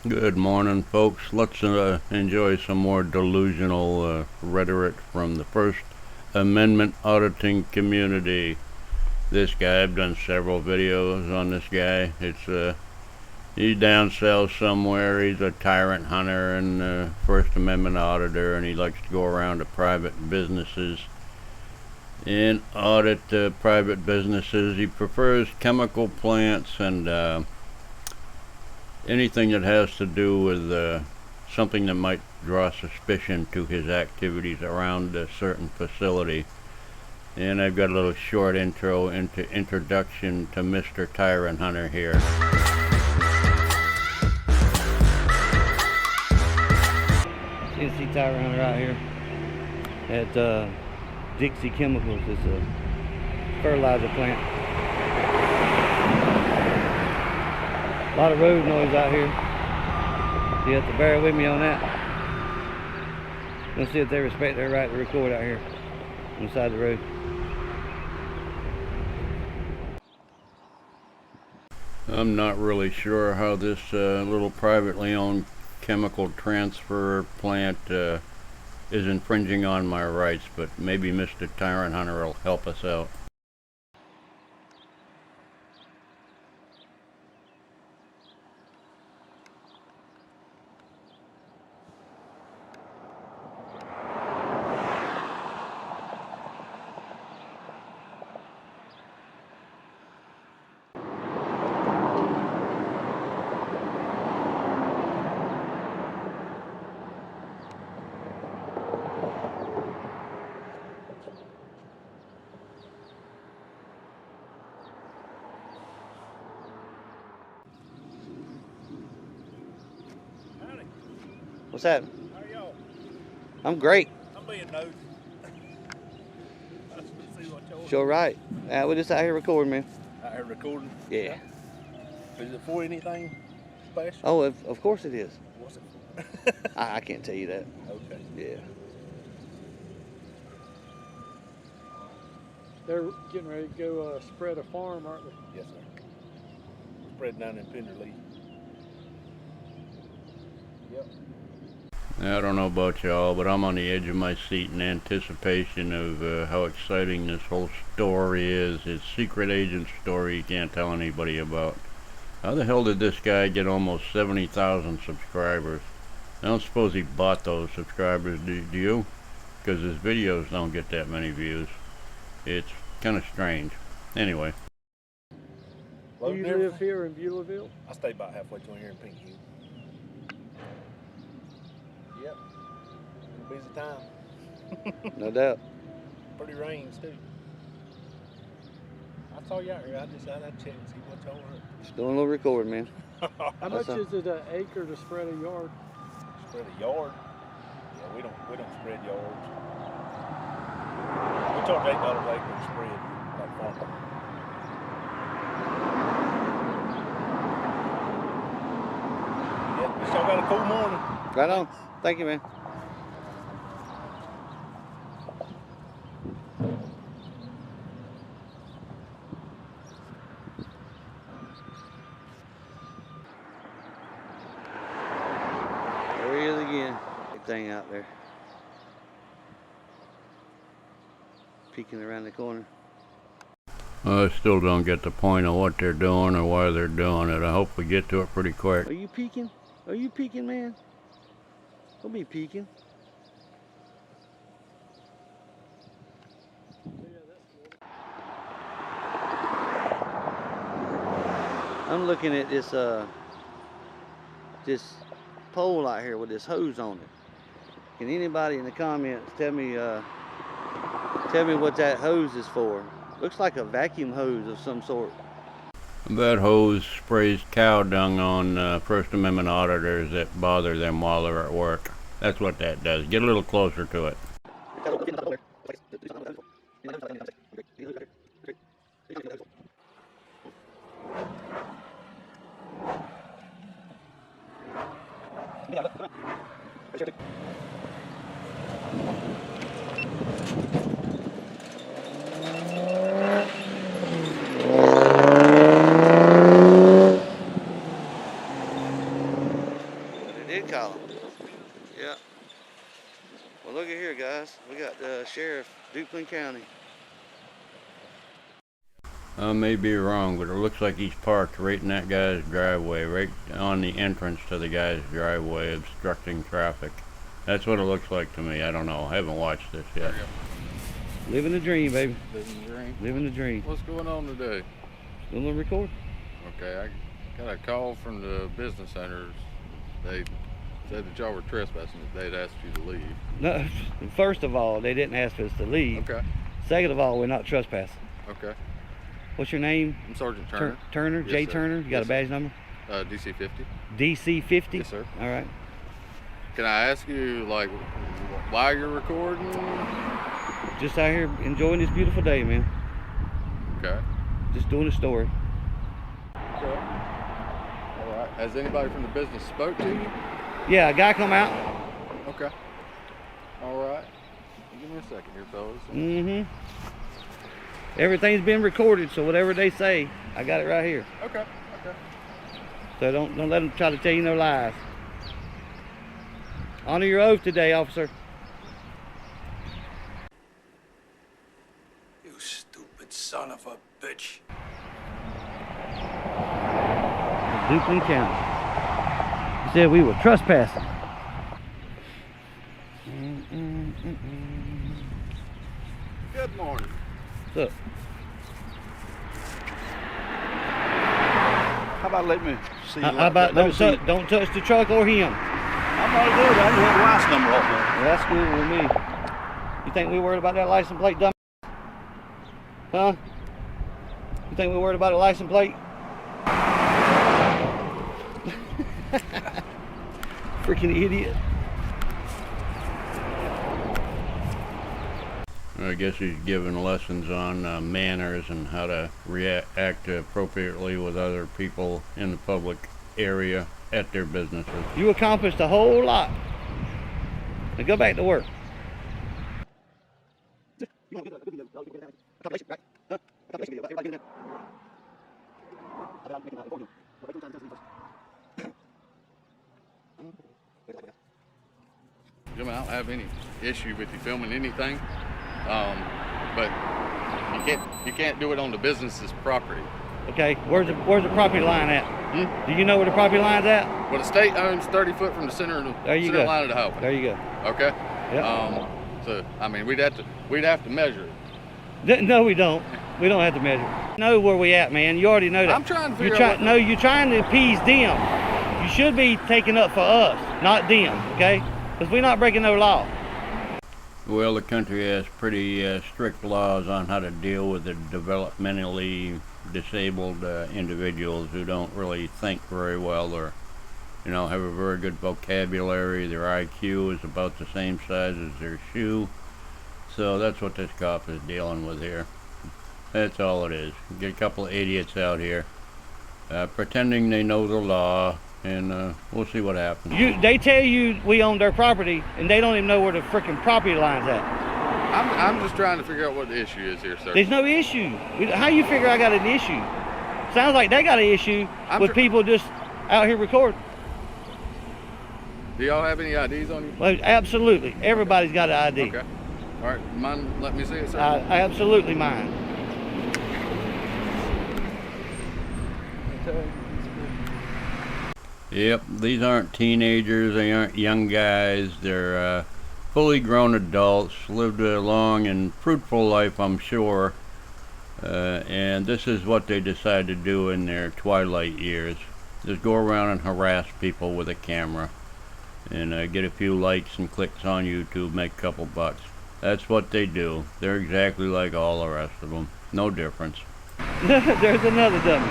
Good morning, folks. Let's enjoy some more delusional rhetoric from the First Amendment auditing community. This guy, I've done several videos on this guy. He's down south somewhere. He's a Tyrone Hunter and First Amendment auditor, and he likes to go around to private businesses and audit private businesses. He prefers chemical plants and anything that has to do with something that might draw suspicion to his activities around a certain facility. And I've got a little short introduction to Mr. Tyrone Hunter here. You can see Tyrone Hunter out here at Dixie Chemicals. It's a fertilizer plant. A lot of road noise out here. You have to bear with me on that. Let's see if they respect their right to record out here on the side of the road. I'm not really sure how this little privately owned chemical transfer plant is infringing on my rights, but maybe Mr. Tyrone Hunter will help us out. What's that? How are y'all? I'm great. I'm being nosy. I just want to see what y'all Sure right. We're just out here recording, man. out here recording. Yeah. Is it for anything special? Oh, of course it is. What's it for? I can't tell you that. Okay. Yeah. They're getting ready to go spread a farm, aren't they? Yes, sir. Spread down in Penderley. Yep. I don't know about y'all, but I'm on the edge of my seat in anticipation of how exciting this whole story is. His secret agent story he can't tell anybody about. How the hell did this guy get almost 70,000 subscribers? I don't suppose he bought those subscribers, do you? Because his videos don't get that many views. It's kind of strange. Anyway. Do you live here in Beulahville? I stay about halfway between here and Pink Hill. Yep. Busy time. No doubt. Pretty rains too. I saw you out here. I just had to check and see what y'all were. Just doing a little recording, man. How much is it an acre to spread a yard? Spread a yard? Yeah, we don't spread yards. We charge $8 an acre to spread like farming. Yeah, y'all got a cool morning. Right on. Thank you, man. There he is again. Big thing out there. Peeking around the corner. I still don't get the point of what they're doing or why they're doing it. I hope we get to it pretty quick. Are you peeking? Are you peeking, man? Don't be peeking. I'm looking at this pole out here with this hose on it. Can anybody in the comments tell me what that hose is for? Looks like a vacuum hose of some sort. That hose sprays cow dung on First Amendment auditors that bother them while they're at work. That's what that does. Get a little closer to it. did call him. Yeah. Well, look at here, guys. We got the sheriff, Duplin County. I may be wrong, but it looks like he's parked right in that guy's driveway, right on the entrance to the guy's driveway, obstructing traffic. That's what it looks like to me. I don't know. I haven't watched this yet. Living the dream, baby. Living the dream. Living the dream. What's going on today? Still on record? Okay, I got a call from the business owners. They said that y'all were trespassing. They'd asked you to leave. No. First of all, they didn't ask us to leave. Okay. Second of all, we're not trespassing. Okay. What's your name? I'm Sergeant Turner. Turner? Yes, J. sir. Turner? You got Yes, a badge number? DC 50. DC 50? Yes, sir. All right. Can I ask you, like, why you're recording? Just out here enjoying this beautiful day, man. Okay. Just doing a story. Okay. All right. Has anybody from the business spoke to you? Yeah, a guy come out. Okay. All right. Give me a second here, fellas. Mm-hmm. Everything's been recorded, so whatever they say, I got it right here. Okay. Okay. So don't let them try to tell you no lies. Honor your oath today, officer. You stupid son of a bitch. Duplin County. He said we were trespassing. Good morning. Look. How about let me see? How about don't touch the truck or him? I'm gonna do it. I didn't have the license number off there. Well, that's good with me. You think we worried about that license plate, dumb? Huh? You think we worried about a license plate? Freaking idiot. I guess he's giving lessons on manners and how to react appropriately with other people in the public area at their businesses. You accomplished a whole lot. Now go back to work. I don't have any issue with you filming anything, but you can't do it on the business's property. Okay, where's the property line at? Do you know where the property line's at? Well, the state owns 30 foot from the center of the There you center go. line of the highway. There you go. Okay. Yep. So I mean, we'd have to measure it. No, we don't. We don't have to measure. Know where we at, man. You already know that. I'm trying to figure out. No, you're trying to appease them. You should be taking up for us, not them, okay? Because we're not breaking no law. Well, the country has pretty strict laws on how to deal with the developmentally disabled individuals who don't really think very well or, have a very good vocabulary. Their IQ is about the same size as their shoe. So that's what this cop is dealing with here. That's all it is. Get a couple of idiots out here pretending they know the law, and we'll see what happens. They tell you we own their property, and they don't even know where the freaking property line's at. I'm just trying to figure out what the issue is here, sir. There's no issue. How you figure I got an issue? Sounds like they got an issue with people just out here recording. Do y'all have any IDs on you? Well, absolutely. Everybody's got an ID. Okay. All right. Mind? Let me see it, sir. I absolutely mind. Yep, these aren't teenagers, they aren't young guys, they're fully grown adults, lived a long and fruitful life, I'm sure, and this is what they decide to do in their twilight years. Just go around and harass people with a camera and get a few likes and clicks on YouTube, make a couple bucks. That's what they do. They're exactly like all the rest of them. No difference. There's another dummy.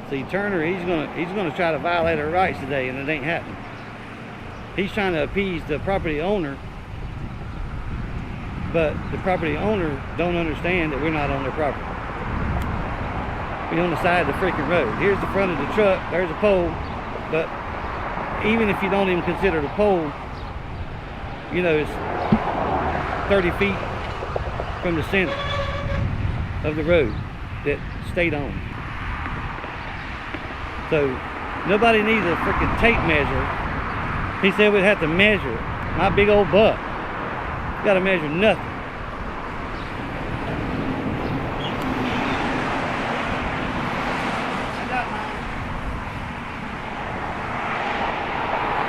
See, Turner, he's gonna try to violate our rights today, and it ain't happening. He's trying to appease the property owner but the property owner don't understand that we're not on their property. We're on the side of the freaking road. Here's the front of the truck, there's a pole, but even if you don't even consider the pole, you know, it's 30 feet from the center of the road that state owns. So nobody needs a freaking tape measure. He said we'd have to measure my big old butt. Got to measure nothing.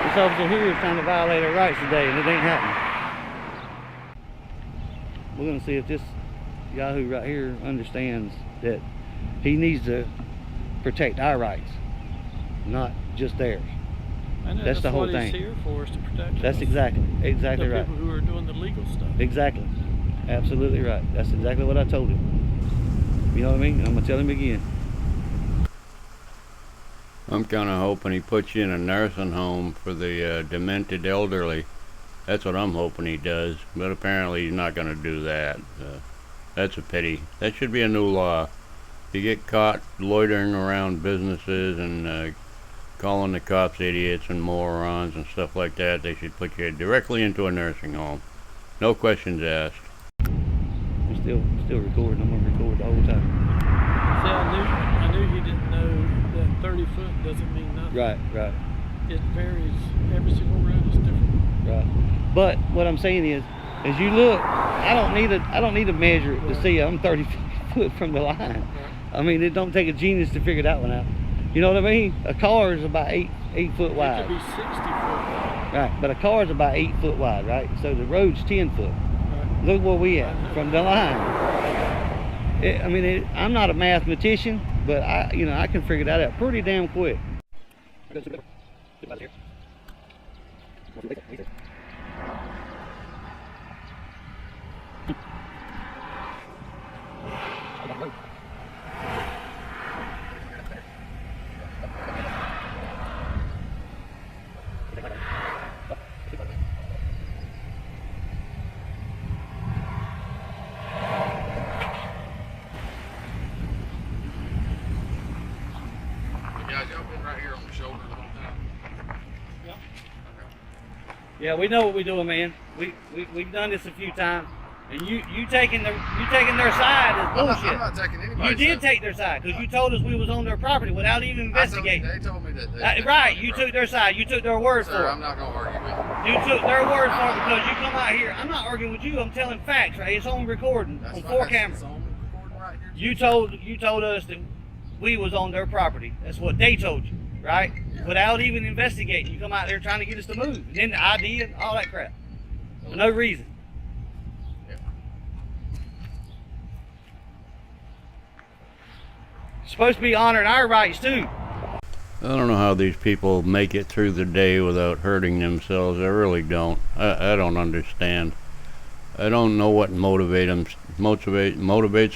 This officer here is trying to violate our rights today, and it ain't happening. We're going to see if this Yahoo right here understands that he needs to protect our rights, not just theirs. I know, That's the whole what thing. He's here for, is to protect That's us. exactly the right. people who are doing the legal stuff. Exactly. Absolutely right. That's exactly what I told him. You know what I mean? I'm going to tell him again. I'm kind of hoping he puts you in a nursing home for the demented elderly. That's what I'm hoping he does, but apparently he's not going to do that. That's a pity. That should be a new law. If you get caught loitering around businesses and calling the cops idiots and morons and stuff like that, they should put you directly into a nursing home. No questions asked. I'm still recording. I'm going to record the whole time. See, I knew he didn't know that 30 foot doesn't mean nothing. Right. It varies. Every single road is different. Right. But what I'm saying is, as you look, I don't need to measure it to see I'm 30 foot from the line. Right. I mean, it don't take a genius to figure that one out. You know what I mean? A car is about 8 foot wide. It could be 60 foot wide. Right, but a car is about 8 foot wide, right? So the road's 10 foot. Right. Look where we at from the line. I'm not a mathematician, but I can figure that out pretty damn quick. Guys, y'all been right here on the shoulder the whole time? Yep. Okay. Yeah, we know what we're doing, man. We've done this a few times, and you taking their side is bullshit. I'm not taking anybody's You did side. take their side because you told us we was on their property without even investigating. They told me that. Right, you took their side. You took their word for Sir, it. I'm not going to argue with you. You took their word for it because you come out here. I'm not arguing with you. I'm telling facts, right? It's on recording That's on fine. 4 It's cameras. on recording right here. You told us that we was on their property. That's what they told you, right? Yeah. Without even investigating, you come out there trying to get us to move, and then the ID and all that crap for no reason. Yeah. Supposed to be honoring our rights too. I don't know how these people make it through the day without hurting themselves. I really don't. I don't understand. I don't know what motivates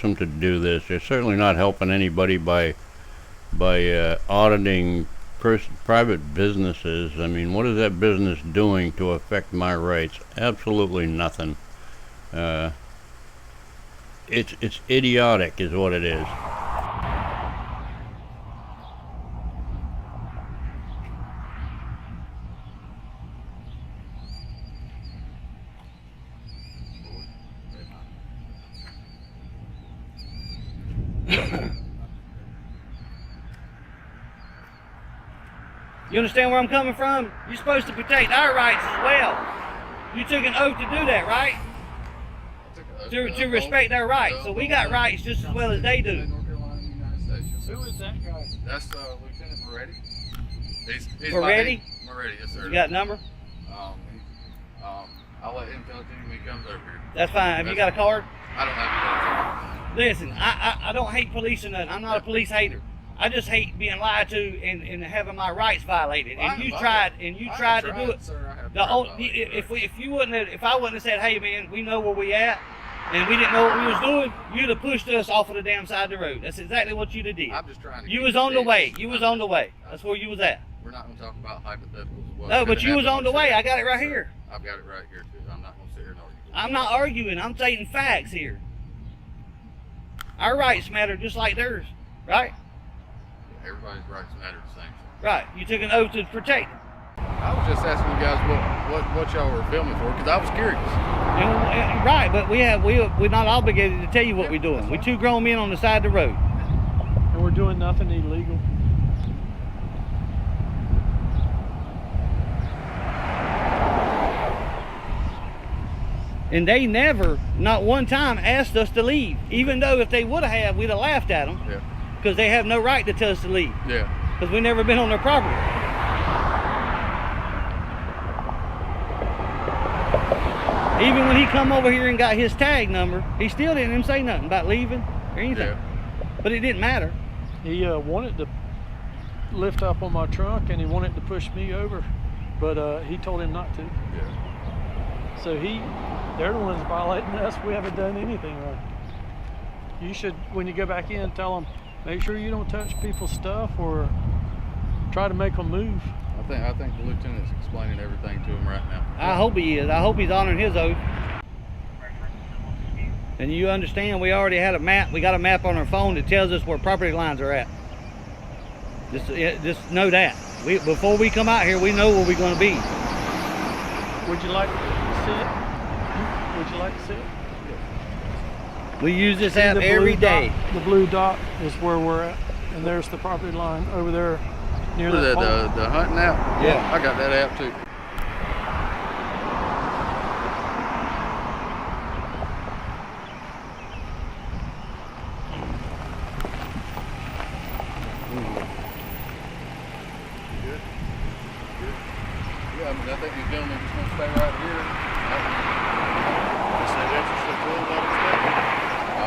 them to do this. They're certainly not helping anybody by auditing private businesses. I mean, what is that business doing to affect my rights? Absolutely nothing. It's idiotic is what it is. You understand where I'm coming from? You're supposed to protect our rights as well. You took an oath to do that, right? To respect their rights. So we got rights just as well as they do. North Carolina, United States. Who is that guy? That's Lieutenant Moretti. He's Moretti? Moretti, yes, sir. You got a number? I'll let him tell it to you when he comes over here. That's fine. Have you got a card? I don't have to. Listen, I don't hate police or nothing. I'm not a police hater. I just hate being lied to and having my rights violated. And you tried to do it. Sir, If I wouldn't have said, hey man, we know where we at, and we didn't know what we was doing, you'd have pushed us off of the damn side of the road. That's exactly what you'd have did. I'm just trying to. You was on the way. You was on the way. That's where you was at. We're not going to talk about hypotheticals. No, but you was on the way. I got it right here. I've got it right here too. I'm not going to sit here and argue. I'm not arguing. I'm stating facts here. Our rights matter just like theirs, right? Everybody's rights matter the same. Right. You took an oath to protect it. I was just asking you guys what y'all were filming for, because I was curious. Right, but we're not obligated to tell you what we're doing. We're two grown men on the side of the road. And we're doing nothing illegal. And they never, not one time, asked us to leave. Even though if they would have, we'd have laughed at them. Yeah. Because they have no right to tell us to leave. Yeah. Because we've never been on their property. Even when he come over here and got his tag number, he still didn't even say nothing about leaving or anything. Yeah. But it didn't matter. He wanted to lift up on my trunk and he wanted to push me over, but he told him not to. Yeah. So they're the ones violating us. We haven't done anything wrong. You should, when you go back in, tell them, make sure you don't touch people's stuff or try to make them move. I think the lieutenant's explaining everything to him right now. I hope he is. I hope he's honoring his oath. And you understand, we already had a map. We got a map on our phone that tells us where property lines are at. Just know that. Before we come out here, we know where we're going to be. Would you like to see it? Would you like to see it? We use this See app the every blue day. dot? The blue dot is where we're at, and there's the property line over there near What is that that, pole. the hunting app? Yeah. I got that app too. Yeah, I think these gentlemen just want to stay right here.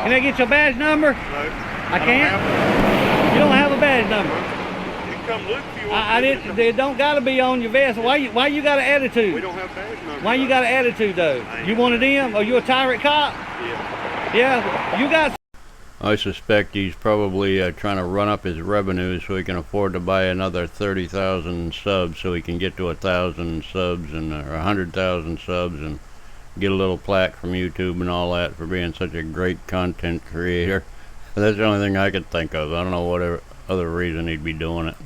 Can I get your badge number? No. I can't? You don't have a badge number. You can come look if you want. I didn't. They don't got to be on your vest. Why you got an attitude? We don't have badge numbers. Why you got an attitude though? You one of them? Are you a tyrant cop? Yeah. Yeah. You got. I suspect he's probably trying to run up his revenue so he can afford to buy another 30,000 subs, so he can get to 1,000 subs and or 100,000 subs and get a little plaque from YouTube and all that for being such a great content creator. That's the only thing I could think of. I don't know what other reason he'd be doing it.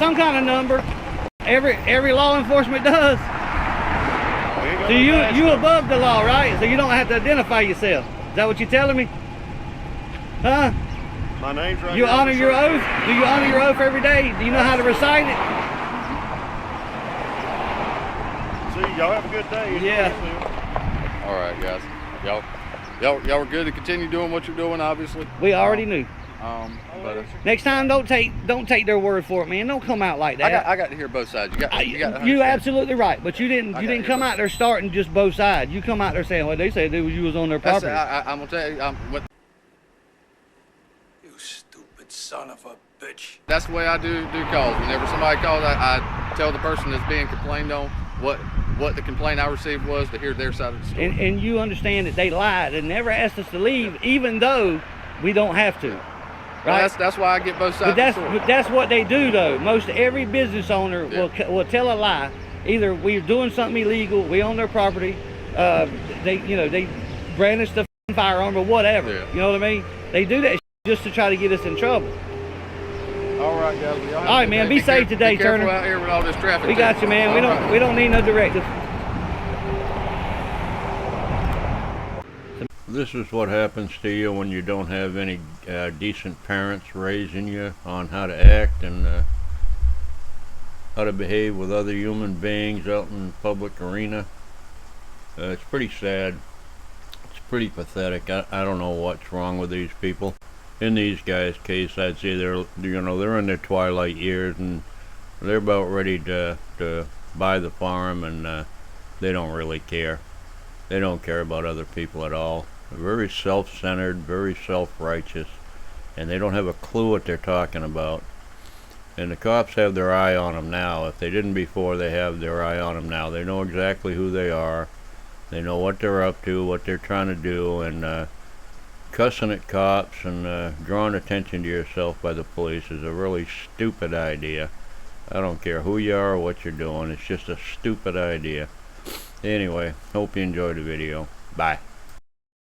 Some kind of number. Every law enforcement does. We ain't got So no you badge you number. above the law, right? So you don't have to identify yourself. Is that what you're telling me? Huh? My name's right You here on honor the your shirt. oath? Do you honor your oath every day? Do you know how to recite it? See, y'all have a good day. Yeah. All right, guys. Y'all were good to continue doing what you're doing, obviously. We already knew. But Next time, don't take their word for it, man. Don't come out like that. I got to hear both sides. You got to You're understand. absolutely right, but you didn't come out there starting just both sides. You come out there saying what they said you was on their That's, property. I'm gonna tell you. You stupid son of a bitch. That's the way I do calls. Whenever somebody calls, I tell the person that's being complained on what the complaint I received was, to hear their side of the story. And you understand that they lied and never asked us to leave, even though we don't have to. Well, Right? that's why I get both sides. But that's what they do, though. Most every business owner will tell a lie. Either we're doing something illegal, we own their property, they brandish the firearm or whatever. Yeah. You know what I mean? They do that just to try to get us in trouble. All right, guys. Well, y'all have All right, a good man. day. Be safe today, be careful Turner. out here with all this traffic. We too. got you, man. All right. We don't need no directives. This is what happens to you when you don't have any decent parents raising you on how to act and how to behave with other human beings out in the public arena. It's pretty sad. It's pretty pathetic. I don't know what's wrong with these people. In these guys' case, I'd say they're in their twilight years and they're about ready to buy the farm, and they don't really care. They don't care about other people at all. They're very self-centered, very self-righteous, and they don't have a clue what they're talking about. And the cops have their eye on them now. If they didn't before, they have their eye on them now. They know exactly who they are. They know what they're up to, what they're trying to do, and cussing at cops and drawing attention to yourself by the police is a really stupid idea. I don't care who you are or what you're doing. It's just a stupid idea. Anyway, hope you enjoyed the video. Bye.